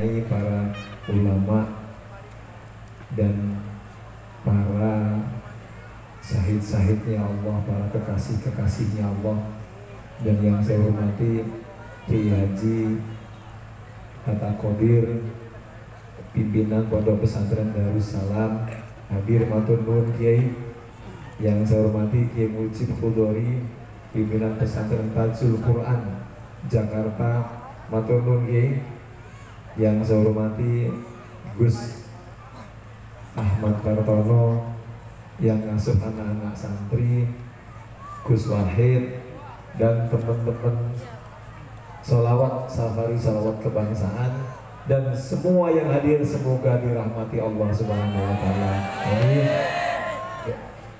kiai, para ulama dan para syahid-syahidnya Allah, para kekasih-kekasihnya Allah, dan yang saya hormati Kiai Haji Hatta Qodir, pimpinan Pondok Pesantren Darussalam. Hadir matur nuwun Kiai. Yang saya hormati Kiai Mujib Khudori, pimpinan Pesantren Tajul Quran Jakarta, matur nuwun Kiai. Yang saya hormati Gus Ahmad Kartono yang ngasuh anak-anak santri, Gus Wahid, dan teman-teman sholawat safari sholawat kebangsaan, dan semua yang hadir semoga dirahmati Allah Subhanahu wa Ta'ala. Amin.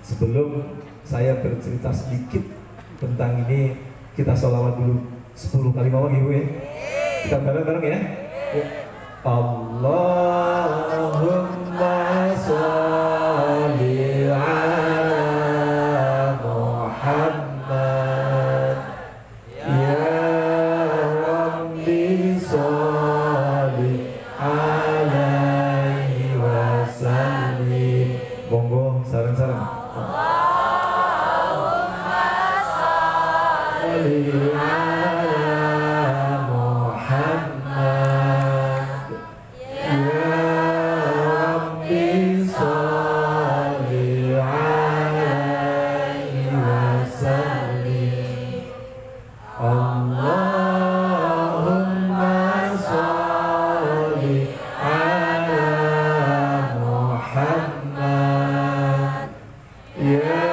Sebelum saya bercerita sedikit tentang ini, kita sholawat dulu 10 kali mawon ibu ya. Kita bareng-bareng ya. Allahumma sholli ala Muhammad ya Rabbi sholli alaihi wasallim. Monggo sareng-sareng. Allahumma sholli ala Muhammad ya Rabbi sholli alaihi wasallim. Allahumma sholli ala Muhammad ya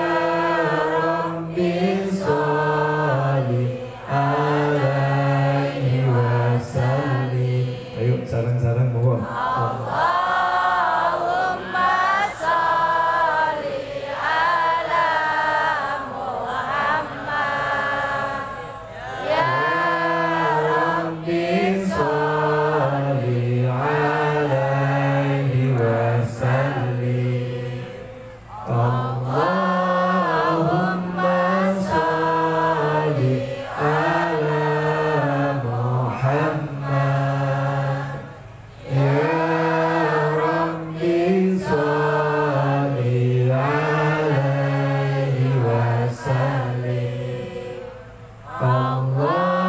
Rabbi sholli alaihi wasallim. Ayo sareng-sareng monggo. Allahumma sholli ala Muhammad ya Rabbi sholli alaihi wasallim. Allahumma sholli ala Muhammad ya Rabbi sholli alaihi wasallim. Allahumma sholli ala Muhammad ya Rabbi sholli alaihi wasallim. Allahumma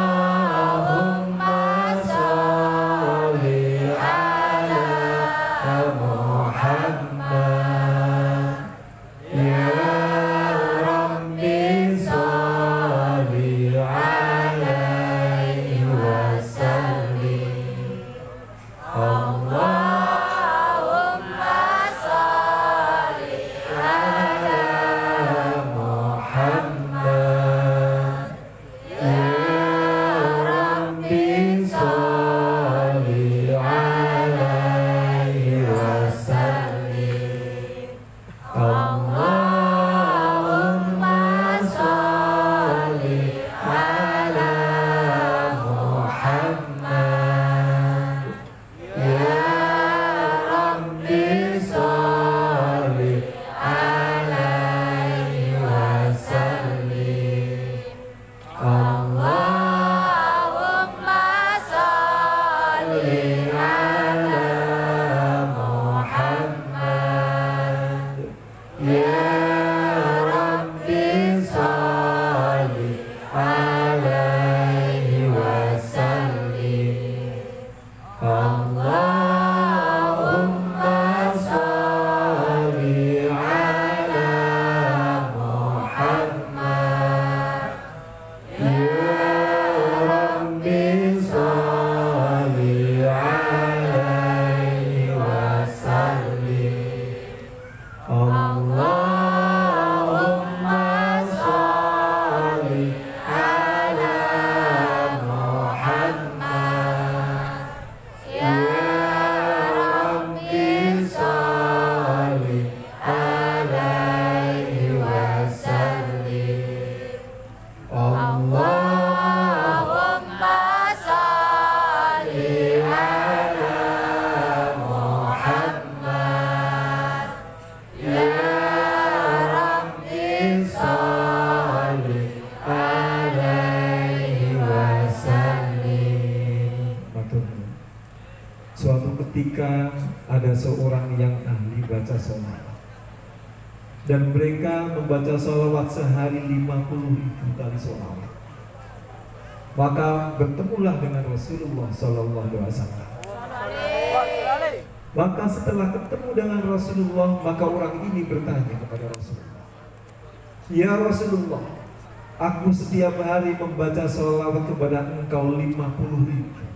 sholli ala Muhammad ya Rabbi sholli alaihi wasallim. Allahumma sholli ala Muhammad ya Rabbi sholli alaihi wasallim. Allahumma sholli ala Muhammad ya Rabbi sholli alaihi wasallim. Allahumma sholli ala Muhammad ya Rabbi sholli alaihi wasallim. Allahumma sholli ala Muhammad ya Suatu ketika ada seorang yang ahli baca sholawat, dan mereka membaca sholawat sehari 50.000 kali sholawat. Maka bertemulah dengan Rasulullah Sallallahu Alaihi Wasallam. Maka setelah ketemu dengan Rasulullah, maka orang ini bertanya kepada Rasulullah, "Ya Rasulullah, aku setiap hari membaca sholawat kepada engkau 50.000.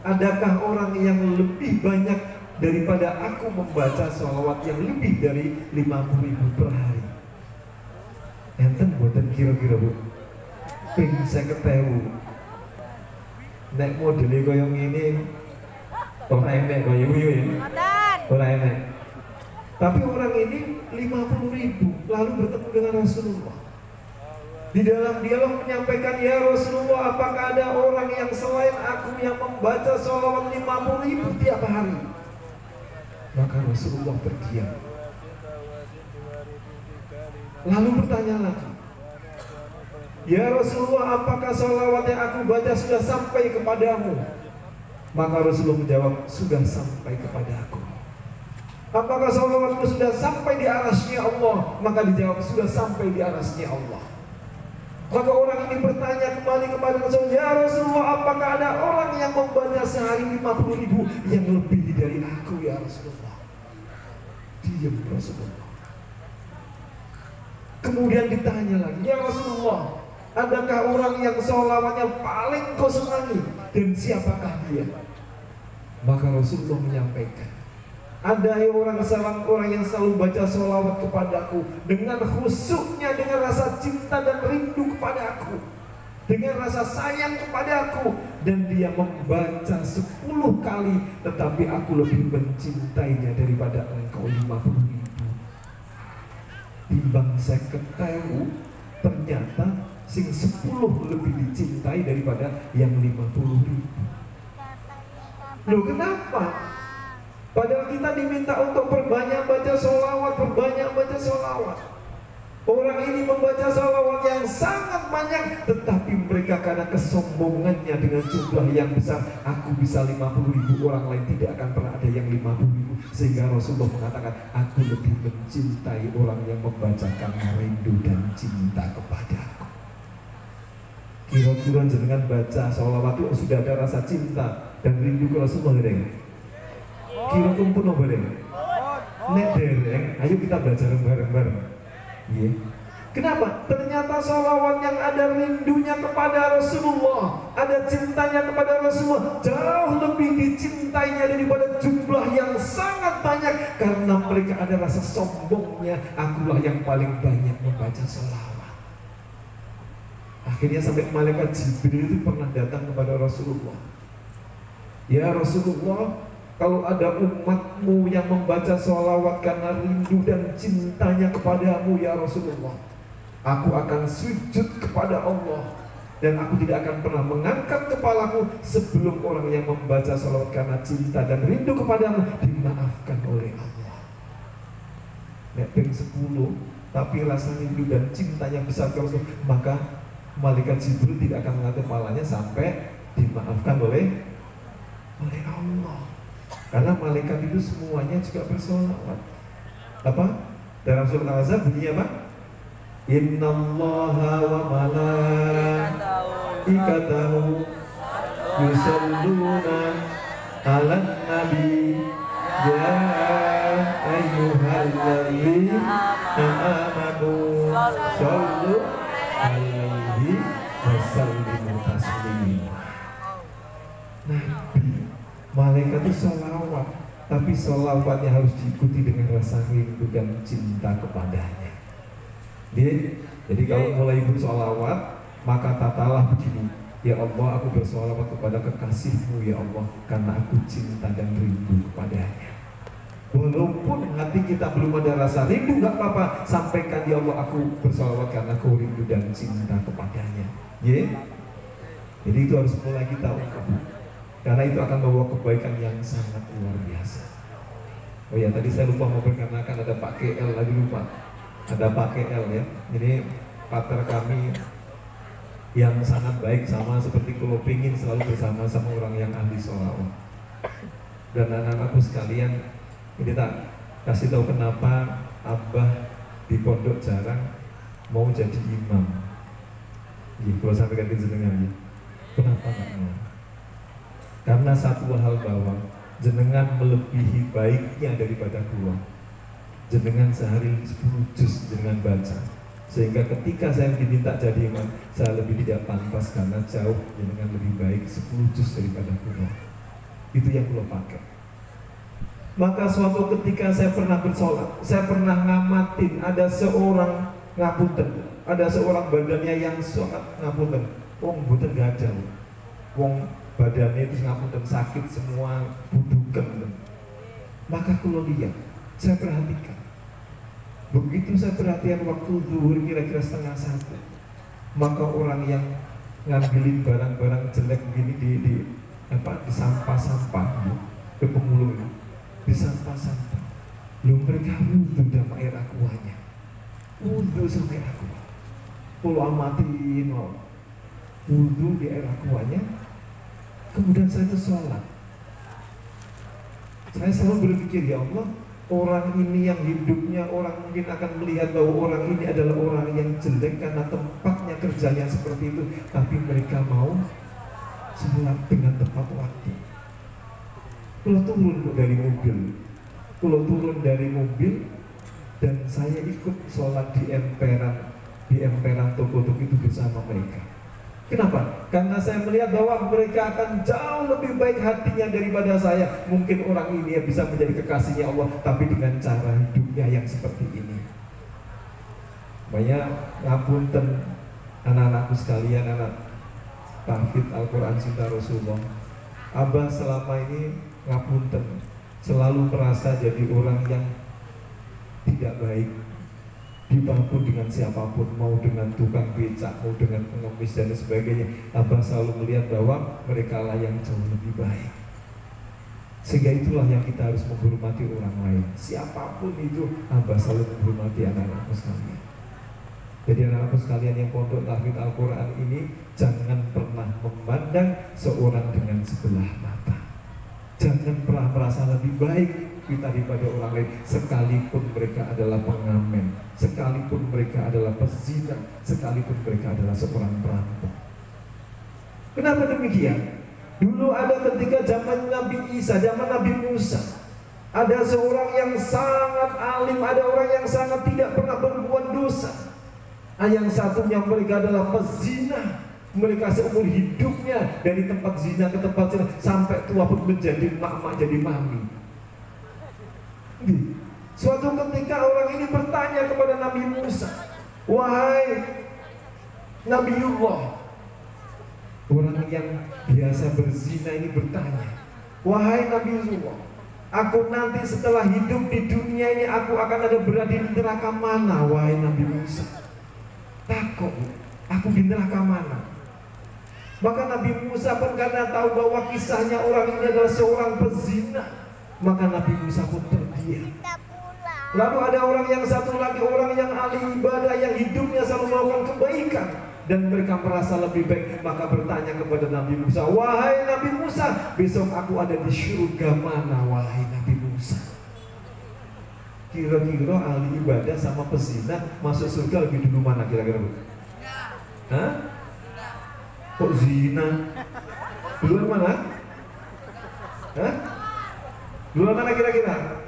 Adakah orang yang lebih banyak daripada aku membaca sholawat yang lebih dari 50.000 per hari?" Enten buatan kira-kira bu, ping 50.000. Nek modelnya koyong ini orang enek kaya ya, orang enek. Tapi orang ini 50.000 lalu bertemu dengan Rasulullah. Di dalam dialog menyampaikan, "Ya Rasulullah, apakah ada orang yang selain aku yang membaca sholawat 50.000 tiap hari?" Maka Rasulullah terdiam. Lalu bertanya lagi, "Ya Rasulullah, apakah sholawat yang aku baca sudah sampai kepadamu?" Maka Rasulullah menjawab, "Sudah sampai kepada aku." "Apakah sholawatmu sudah sampai di arasnya Allah?" Maka dijawab, "Sudah sampai di arasnya Allah." Maka orang ini bertanya kembali kepada Rasulullah, "Ya Rasulullah, apakah ada orang yang membaca sehari 50.000 yang lebih dari aku ya Rasulullah?" Diam Rasulullah. Kemudian ditanya lagi, "Ya Rasulullah, adakah orang yang sholawatnya paling kau senangi dan siapakah dia?" Maka Rasulullah menyampaikan, "Ada orang yang selalu baca sholawat kepadaku dengan khusyuknya, dengan rasa cinta dan rindu kepada aku, dengan rasa sayang kepada aku, dan dia membaca 10 kali, tetapi aku lebih mencintainya daripada engkau 50.000. Timbang 50.000, ternyata sing 10 lebih dicintai daripada yang 50.000. Loh kenapa? Padahal kita diminta untuk perbanyak baca sholawat, perbanyak baca sholawat. Orang ini membaca sholawat yang sangat banyak, tetapi mereka karena kesombongannya dengan jumlah yang besar, "Aku bisa 50.000, orang lain tidak akan pernah ada yang 50.000. Sehingga Rasulullah mengatakan, "Aku lebih mencintai orang yang membaca karena rindu dan cinta kepadaku." Kira-kira jenengan baca sholawat itu sudah ada rasa cinta dan rindu ke Rasulullah dereng? Kira kumpul no bareng? Nek dereng, ayo kita belajar bareng-bareng. Iya. Kenapa? Ternyata sholawat yang ada rindunya kepada Rasulullah, ada cintanya kepada Rasulullah, jauh lebih dicintainya daripada jumlah yang sangat banyak. Karena mereka ada rasa sombongnya, akulah yang paling banyak membaca sholawat. Akhirnya sampai malaikat Jibril itu pernah datang kepada Rasulullah. "Ya Rasulullah, kalau ada umatmu yang membaca sholawat karena rindu dan cintanya kepadamu ya Rasulullah, aku akan sujud kepada Allah, dan aku tidak akan pernah mengangkat kepalaku sebelum orang yang membaca sholawat karena cinta dan rindu kepadamu dimaafkan oleh Allah." Nek ping 10 tapi rasa rindu dan cintanya besar ke Rasul, maka malaikat Jibril tidak akan mengangkat kepalanya sampai dimaafkan oleh Allah. Karena malaikat itu semuanya juga bersolawat. Apa? Dalam surat Al-Ahzab bunyinya apa? "Innallaha wa malaikatahu yusholluna 'alan nabi ya ayyuhalladzina amanu shollu 'alaihi wa sallimu taslima." Nabi, malaikat itu sholawat, tapi sholawatnya harus diikuti dengan rasa rindu dan cinta kepadanya. Jadi kalau mulai bersholawat, maka tatalah begini, "Ya Allah, aku bersholawat kepada kekasihmu ya Allah, karena aku cinta dan rindu kepadanya." Walaupun hati kita belum ada rasa rindu, gak apa-apa, sampaikan, "Ya Allah, aku bersholawat karena aku rindu dan cinta kepadanya." Jadi itu harus mulai kita ungkap, karena itu akan membawa kebaikan yang sangat luar biasa. Oh ya, tadi saya lupa mau perkenalkan, ada Pak KL lagi, lupa. Ada Pak KL ya. Ini partner kami yang sangat baik, sama seperti kalau pingin selalu bersama-sama orang yang ahli sholawat. Dan anak-anakku sekalian, ini tak kasih tahu kenapa Abah di pondok jarang mau jadi imam. Kalau sampaikan ke jenengan ya. Kenapa nggak mau? Karena satu hal bahwa jenengan melebihi baiknya daripada gua. Jenengan sehari 10 juz jenengan baca, sehingga ketika saya diminta jadi imam, saya lebih tidak pantas karena jauh jenengan lebih baik 10 juz daripada gua. Itu yang gua pakai. Maka suatu ketika saya pernah bersolat, saya pernah ngamatin ada seorang ngapunten, ada seorang badannya yang sangat ngapunten, wong mboten gajah, wong badannya itu ngapunten sakit semua budukan. Maka kalau lihat, saya perhatikan. Begitu saya perhatian waktu zuhur kira-kira 12:30, maka orang yang ngambilin barang-barang jelek begini di sampah-sampah ke pemulung, di sampah-sampah, lu mereka wudhu sama air aquanya, wudhu sama air aqua. Kalau amatin wudhu di air aquanya, kemudian saya itu sholat. Saya selalu berpikir, ya Allah, orang ini yang hidupnya orang mungkin akan melihat bahwa orang ini adalah orang yang jelek karena tempatnya kerjanya seperti itu, tapi mereka mau sholat dengan tepat waktu. Kalau turun dari mobil, dan saya ikut sholat di emperan toko-toko itu bersama mereka. Kenapa? Karena saya melihat bahwa mereka akan jauh lebih baik hatinya daripada saya. Mungkin orang ini yang bisa menjadi kekasihnya Allah, tapi dengan cara hidupnya yang seperti ini. Banyak ngapunten anak-anakku sekalian, anak tahfidz Al-Quran Cinta Rasulullah. Abah selama ini ngapunten, selalu merasa jadi orang yang tidak baik, dibantu dengan siapapun, mau dengan tukang becak, mau dengan pengemis dan sebagainya. Abah selalu melihat bahwa mereka lah yang jauh lebih baik. Sehingga itulah yang kita harus menghormati orang lain, siapapun itu. Abah selalu menghormati anak-anakku sekalian. Jadi anak-anakku sekalian yang pondok tahfidz Al-Quran ini, jangan pernah memandang seorang dengan sebelah mata. Jangan pernah merasa lebih baik kita daripada orang lain, sekalipun mereka adalah pengamen, sekalipun mereka adalah pezina, sekalipun mereka adalah seorang perampok. Kenapa demikian? Dulu ada ketika zaman Nabi Isa, zaman Nabi Musa, ada seorang yang sangat alim, ada orang yang sangat tidak pernah berbuat dosa. Yang satunya mereka adalah pezina. Mereka seumur hidupnya dari tempat zina ke tempat zina, sampai tua pun menjadi mak-mak, jadi mami. Suatu ketika orang ini bertanya kepada Nabi Musa, wahai Nabiullah, orang yang biasa berzina ini bertanya, wahai Nabiullah, aku nanti setelah hidup di dunia ini, aku akan ada berada di neraka mana, wahai Nabi Musa? Takut, aku di neraka mana? Maka Nabi Musa pun karena tahu bahwa kisahnya orang ini adalah seorang pezina, maka Nabi Musa pun terdiam. Lalu ada orang yang satu lagi, orang yang ahli ibadah, yang hidupnya selalu melakukan kebaikan, dan mereka merasa lebih baik, maka bertanya kepada Nabi Musa, wahai Nabi Musa, besok aku ada di surga mana, wahai Nabi Musa? Kira-kira ahli ibadah sama pezina masuk surga lebih dulu mana kira-kira? Hah? Kok zina? Duluan mana? Hah? Duluan mana kira-kira?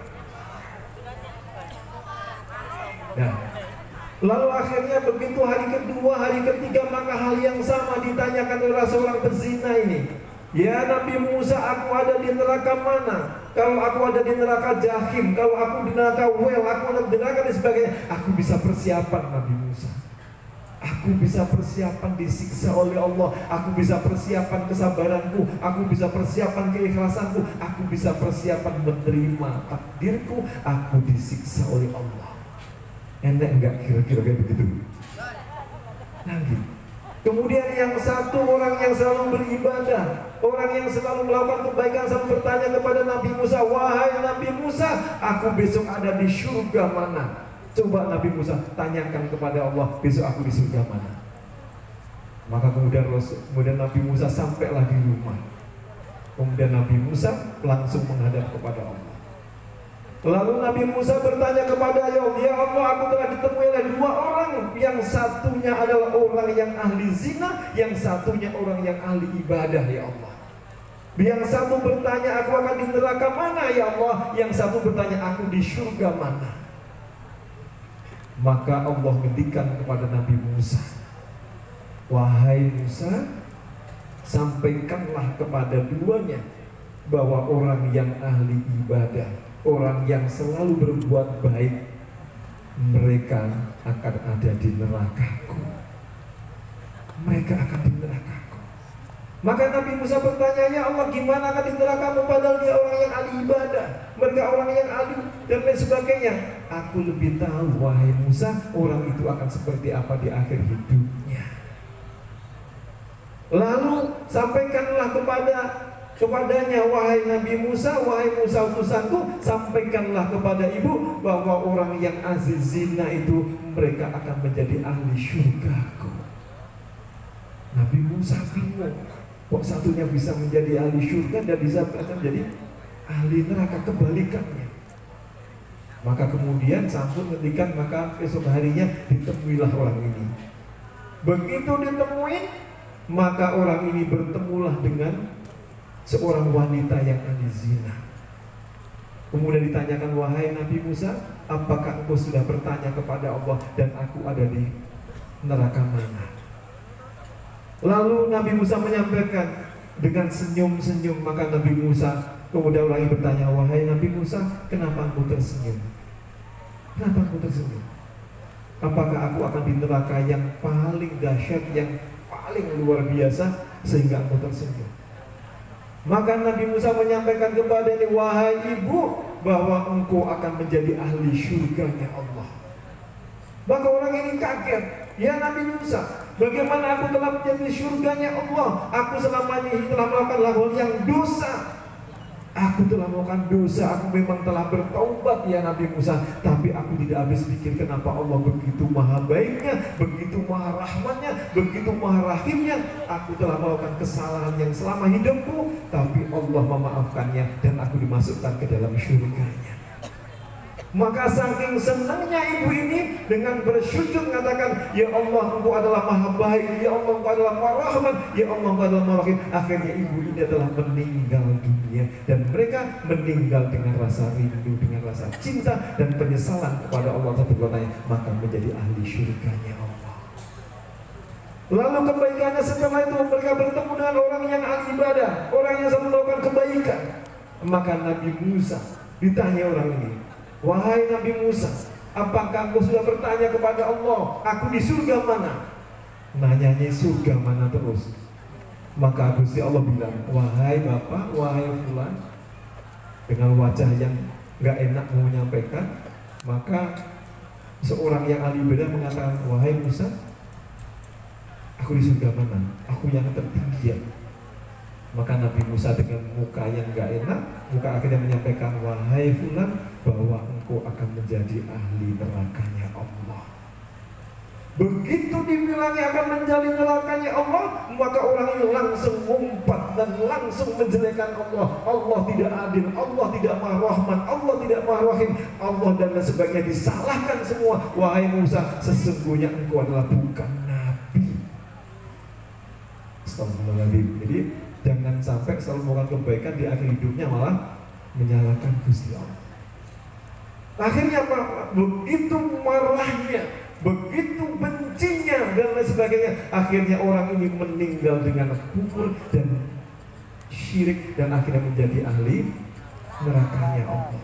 Nah, lalu akhirnya begitu hari kedua, hari ketiga, maka hal yang sama ditanyakan oleh seorang pezina ini. Ya Nabi Musa, aku ada di neraka mana? Kalau aku ada di neraka Jahim, kalau aku di neraka Wel, aku ada di neraka dan sebagainya, aku bisa persiapan Nabi Musa. Aku bisa persiapan disiksa oleh Allah, aku bisa persiapan kesabaranku, aku bisa persiapan keikhlasanku, aku bisa persiapan menerima takdirku, aku disiksa oleh Allah. Enak enggak kira-kira kayak begitu? Lagi. Kemudian yang satu orang yang selalu beribadah, orang yang selalu melakukan kebaikan, selalu bertanya kepada Nabi Musa, wahai Nabi Musa, aku besok ada di surga mana? Coba Nabi Musa tanyakan kepada Allah, besok aku di surga mana? Maka kemudian Nabi Musa sampailah di rumah. Kemudian Nabi Musa langsung menghadap kepada Allah. Lalu Nabi Musa bertanya kepada Allah, ya Allah, aku telah ditemui oleh dua orang. Yang satunya adalah orang yang ahli zina, yang satunya orang yang ahli ibadah, ya Allah. Yang satu bertanya, aku akan di neraka mana, ya Allah. Yang satu bertanya, aku di surga mana. Maka Allah ngendikan kepada Nabi Musa, wahai Musa, sampaikanlah kepada duanya bahwa orang yang ahli ibadah, orang yang selalu berbuat baik, mereka akan ada di neraka-Ku. Mereka akan di neraka-Ku. Maka Nabi Musa bertanya, ya Allah, gimana akan di neraka-Mu padahal dia orang yang ahli ibadah, mereka orang yang ahli dan lain sebagainya. Aku lebih tahu, wahai Musa, orang itu akan seperti apa di akhir hidupnya. Lalu sampaikanlah kepadanya, wahai Nabi Musa, wahai Musa utusanku, sampaikanlah kepada ibu bahwa orang yang aziz zina itu mereka akan menjadi ahli syurga-Ku. Nabi Musa bingung, kok satunya bisa menjadi ahli syurga dan bisa menjadi ahli neraka, kebalikannya. Maka kemudian sampun ngendikan, maka esok harinya ditemuilah orang ini. Begitu ditemui, maka orang ini bertemulah dengan seorang wanita yang ahli zina. Kemudian ditanyakan, wahai Nabi Musa, apakah engkau sudah bertanya kepada Allah dan aku ada di neraka mana? Lalu Nabi Musa menyampaikan dengan senyum-senyum. Maka Nabi Musa, kemudian orang ini bertanya, wahai Nabi Musa, kenapa engkau tersenyum? Kenapa engkau tersenyum? Apakah aku akan di neraka yang paling dahsyat, yang paling luar biasa sehingga engkau tersenyum? Maka Nabi Musa menyampaikan kepadanya, wahai ibu, bahwa engkau akan menjadi ahli syurganya Allah. Maka orang ini kaget, ya Nabi Musa, bagaimana aku telah menjadi syurganya Allah? Aku selama ini telah melakukan hal yang dosa. Aku telah melakukan dosa, aku memang telah bertaubat ya Nabi Musa. Tapi aku tidak habis pikir kenapa Allah begitu maha baiknya, begitu maha rahmatnya, begitu maha rahimnya. Aku telah melakukan kesalahan yang selama hidupku, tapi Allah memaafkannya dan aku dimasukkan ke dalam syurganya. Maka saking senangnya ibu ini dengan bersujud mengatakan, ya Allah, engkau adalah maha baik, ya Allah, engkau adalah maha rahman, ya Allah, engkau adalah maha rahim. Akhirnya ibu ini adalah meninggal dunia, dan mereka meninggal dengan rasa rindu, dengan rasa cinta dan penyesalan kepada Allah satu katanya, maka menjadi ahli syurganya Allah. Lalu kebaikannya setelah itu mereka bertemu dengan orang yang ahli ibadah, orang yang selalu melakukan kebaikan. Maka Nabi Musa ditanya orang ini, wahai Nabi Musa, apakah engkau sudah bertanya kepada Allah, aku di surga mana? Nanyanya surga mana terus. Maka Gusti Allah bilang, wahai bapak, wahai fulan, dengan wajah yang gak enak mau menyampaikan. Maka seorang yang ahli ibadah mengatakan, wahai Musa, aku di surga mana? Aku yang tertinggi ya. Maka Nabi Musa dengan muka yang gak enak, muka akhirnya menyampaikan, wahai fulan, bahwa engkau akan menjadi ahli nerakanya Allah. Begitu dibilangi akan menjadi nerakanya Allah, maka orang ini langsung ngumpat dan langsung menjelekan Allah. Allah tidak adil, Allah tidak maha rahman, Allah tidak maha rahim, Allah dan lain sebagainya, disalahkan semua. Wahai Musa, sesungguhnya engkau adalah bukan nabi. Astagfirullahaladzim. Jadi jangan sampai selalu melakukan kebaikan di akhir hidupnya malah menyalahkan Gusti Allah. Akhirnya apa? Begitu marahnya, begitu bencinya dan lain sebagainya, akhirnya orang ini meninggal dengan kufur dan syirik dan akhirnya menjadi ahli nerakanya Allah.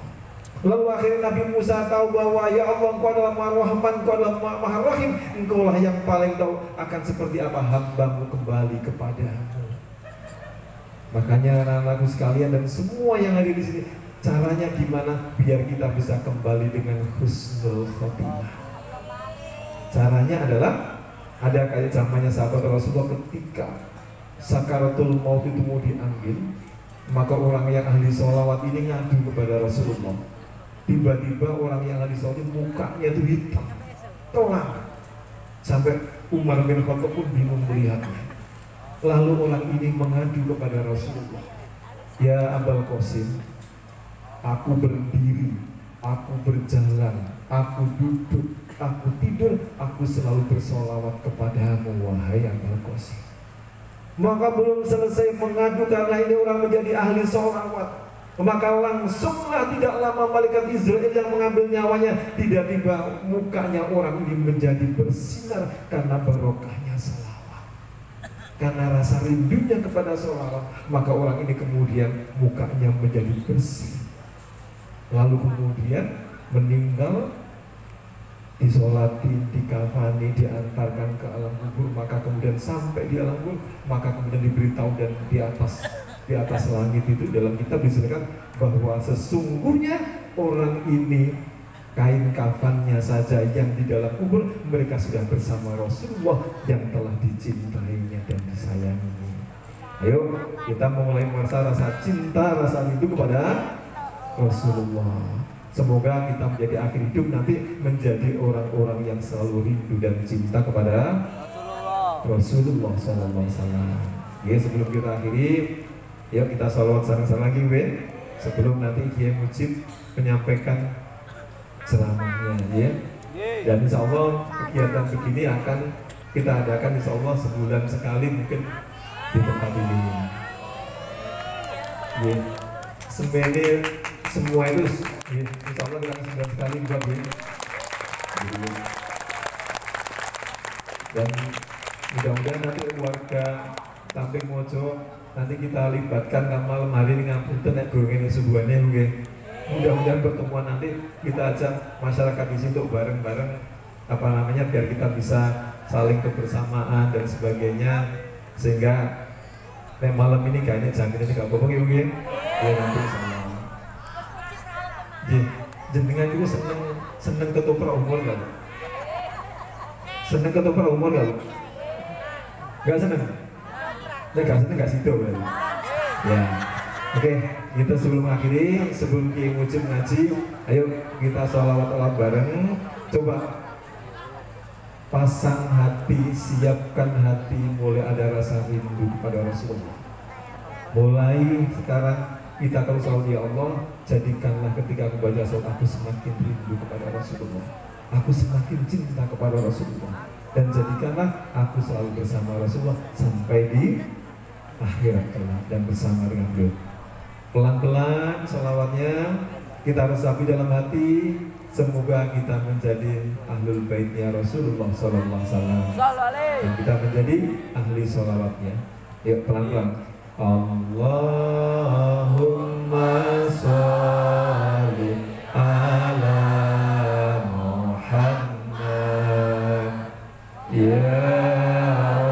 Lalu akhirnya Nabi Musa tahu bahwa ya Allah, engkau adalah maha rahman, engkau adalah maha rahim, engkau lah yang paling tahu akan seperti apa hambamu kembali kepadamu. Makanya anak-anakku sekalian dan semua yang ada di sini, caranya gimana biar kita bisa kembali dengan husnul khotimah? Caranya adalah ada kayak zamannya sahabat Rasulullah ketika sakaratul maut itu mau diambil, maka orang yang ahli sholawat ini ngadu kepada Rasulullah. Tiba-tiba orang yang ahli sholawat itu mukanya itu hitam, terang, sampai Umar bin Khattab pun bingung melihatnya. Lalu orang ini mengadu kepada Rasulullah. Ya Abul Qasim, aku berdiri, aku berjalan, aku duduk, aku tidur, aku selalu bersolawat kepadamu, wahai Abul Qasim. Maka belum selesai mengadu karena ini orang menjadi ahli solawat, maka langsunglah tidak lama malaikat Israel yang mengambil nyawanya. Tiba-tiba mukanya orang ini menjadi bersinar karena barokahnya salawat, karena rasa rindunya kepada salawat. Maka orang ini kemudian mukanya menjadi bersih, lalu kemudian meninggal, disolati, dikafani, diantarkan ke alam kubur. Maka kemudian sampai di alam kubur, maka kemudian diberitahu, dan di atas langit itu dalam kitab disebutkan bahwa sesungguhnya orang ini kain kafannya saja yang di dalam kubur mereka sudah bersama Rasulullah yang telah dicintainya dan disayanginya. Ayo kita mulai merasa rasa cinta, rasa rindu kepada Rasulullah. Semoga kita menjadi akhir hidup nanti menjadi orang-orang yang selalu rindu dan cinta kepada Rasulullah SAW. Ya, sebelum kita akhiri, yuk kita salawat sarang-sarang lagi, we. Sebelum nanti Kiai Mujib menyampaikan ceramahnya, ya. Dan insya Allah kegiatan begini akan kita adakan insya Allah sebulan sekali mungkin di tempat ini. Ya, sebenarnya semua itu, ya, insya Allah kita sebulan sekali buat ya. Dan mudah-mudahan nanti warga Samping Mojo nanti kita libatkan malam hari ini ngapunten nek goreng ini subuhannya mungkin. Mudah-mudahan pertemuan nanti kita ajak masyarakat di situ bareng-bareng biar kita bisa saling kebersamaan dan sebagainya, sehingga malam ini kayaknya jaminan gak apa-apa ya mungkin. Ya nanti sama. Jenengan itu seneng ketoprak umur kan? Seneng ketoprak umur kan? Gak seneng? Gak seneng gak situ kan? Ya. Oke, kita sebelum akhiri, sebelum Kiai Mujib ngaji, ayo kita sholawat bareng. Coba pasang hati, siapkan hati, mulai ada rasa rindu kepada Rasulullah. Mulai sekarang kita kalau selalu ya Allah, jadikanlah ketika aku baca sholat aku semakin rindu kepada Rasulullah, aku semakin cinta kepada Rasulullah, dan jadikanlah aku selalu bersama Rasulullah sampai di akhirat kelak dan bersama dengan beliau. Pelan-pelan sholawatnya kita resapi dalam hati. Semoga kita menjadi ahlul baitnya Rasulullah Sallallahu Alaihi Wasallam dan kita menjadi ahli sholawatnya. Yuk pelan-pelan. Allahumma sholli ala Muhammad ya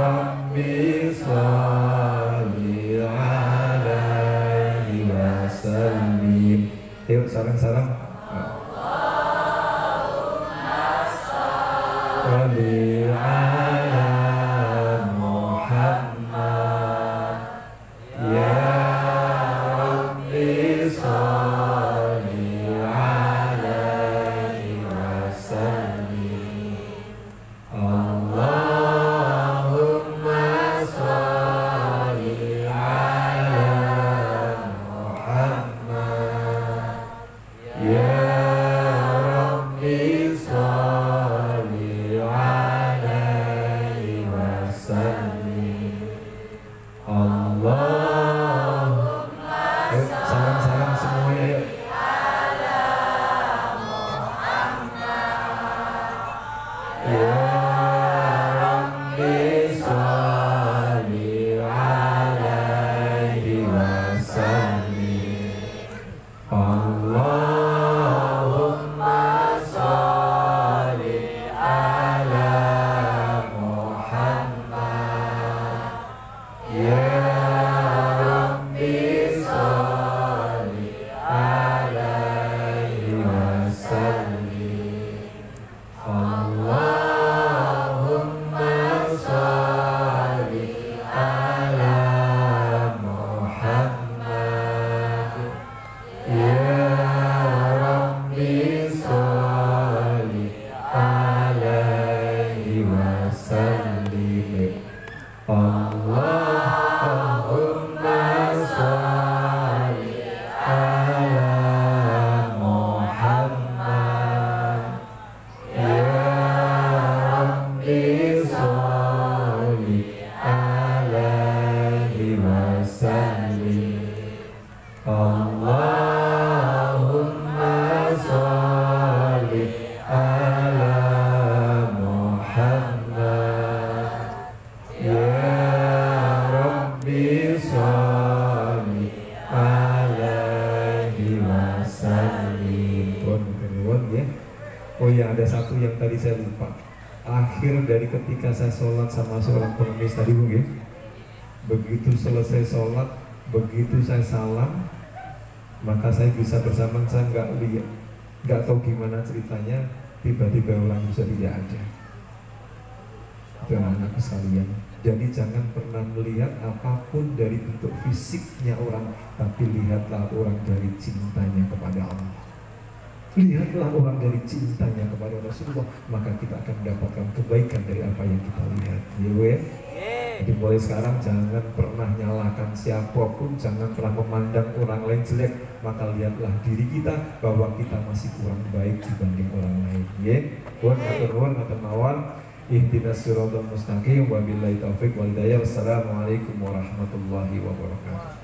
Rabbi sholli alaihi wasallim. Yuk sarang-sarang. Sholli ala Muhammad ya Rabbi sholli alaihi wasallim. Allahumma sholli ala Muhammad ya Allahumma sholli ala Muhammad ya Rabbi sholli alaihi wasallim. Ya. Oh ya, ada satu yang tadi saya lupa. Akhir dari ketika saya sholat sama seorang pengemis tadi, Bu, ya. Begitu selesai sholat, begitu saya salam, maka saya bisa bersama, saya nggak tahu gimana ceritanya, tiba-tiba orang bisa tidak ada. Itu anak-anak sekalian. Jadi jangan pernah melihat apapun dari bentuk fisiknya orang, tapi lihatlah orang dari cintanya kepada Allah. Lihatlah orang dari cintanya kepada Rasulullah, maka kita akan mendapatkan kebaikan dari apa yang kita lihat. Ya, jadi mulai sekarang jangan pernah nyalakan siapapun, jangan pernah memandang orang lain jelek, maka lihatlah diri kita bahwa kita masih kurang baik dibanding orang lain. Ya, buat ngatur mawar. Ihdinas siratal mustaqim, wabillahi taufiq wal hidayah. Wassalamualaikum warahmatullahi wabarakatuh.